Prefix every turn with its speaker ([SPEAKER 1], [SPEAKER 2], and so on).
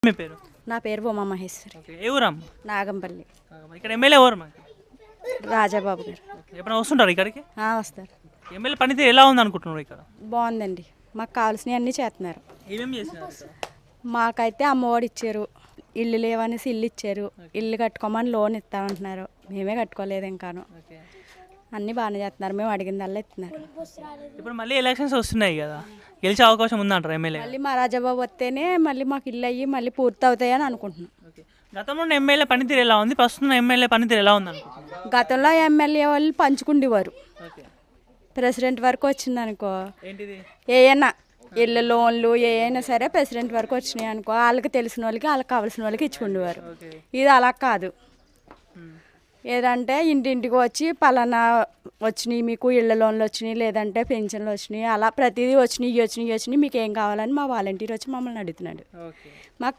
[SPEAKER 1] మీ పేరు?
[SPEAKER 2] నా పేరు ఉమా మహేశ్వరి.
[SPEAKER 1] ఓకే. ఏ ఊరమ్మ?
[SPEAKER 2] నాగంపల్లి.
[SPEAKER 1] ఇక్కడ ఎమ్మెల్యే ఎవరు మాకు?
[SPEAKER 2] రాజాబాబు గారు.
[SPEAKER 1] ఎప్పుడైనా వస్తుంటారు ఇక్కడికి?
[SPEAKER 2] వస్తారు.
[SPEAKER 1] ఎమ్మెల్యే పనితీరు ఎలా ఉంది అనుకుంటున్నారు ఇక్కడ?
[SPEAKER 2] బాగుందండి, మాకు కావాల్సినవి అన్నీ చేస్తున్నారు.
[SPEAKER 1] ఏమేమి చేసినారు ఇక్కడ?
[SPEAKER 2] మాకైతే అమ్మఒడి ఇచ్చారు, ఇల్లు లేవనేసి ఇల్లు ఇచ్చారు, ఇల్లు కట్టుకోమని లోన్ ఇస్తామంటున్నారు, మేమే కట్టుకోలేదు ఇంకాను.
[SPEAKER 1] ఓకే.
[SPEAKER 2] అన్నీ బాగానే చేస్తున్నారు, మేము అడిగిందల్లా ఇస్తున్నారు.
[SPEAKER 1] ఇప్పుడు మళ్ళీ ఎలక్షన్స్ వస్తున్నాయి కదా, గెలిచే అవకాశం ఉందంటారు ఎమ్మెల్యే?
[SPEAKER 2] మళ్ళీ మా రాజాబాబు వస్తేనే మళ్ళీ మాకు ఇల్లు అయ్యి మళ్ళీ పూర్తి అవుతాయని అనుకుంటున్నాం.
[SPEAKER 1] ఓకే. గతంలో ఉన్న ఎమ్మెల్యే పనితీరు ఎలా ఉంది, ప్రస్తుతం ఎమ్మెల్యే పనితీరు ఎలా ఉంది అనుకుంటున్నారు?
[SPEAKER 2] గతంలో ఎమ్మెల్యే వాళ్ళు పంచుకుండేవారు,
[SPEAKER 1] ఓకే.
[SPEAKER 2] ప్రెసిడెంట్ వరకు వచ్చిందనుకో,
[SPEAKER 1] ఏంటిది?
[SPEAKER 2] ఏమైనా ఇళ్ళ లోన్లు ఏమైనా సరే ప్రెసిడెంట్ వరకు వచ్చినాయి అనుకో, వాళ్ళకి తెలిసిన వాళ్ళకి వాళ్ళకి కావాల్సిన వాళ్ళకి ఇచ్చుకుండేవారు.
[SPEAKER 1] ఓకే.
[SPEAKER 2] ఇది అలా కాదు, ఏదంటే ఇంటింటికి వచ్చి పలానా వచ్చినాయి మీకు ఇళ్ళ లోన్లు వచ్చినాయి, లేదంటే పెన్షన్లు వచ్చినాయి, అలా ప్రతిదీ వచ్చినాయి మీకు ఏం కావాలని మా వాలంటీర్ వచ్చి మమ్మల్ని అడుగుతున్నాడు.
[SPEAKER 1] ఓకే.
[SPEAKER 2] మాకు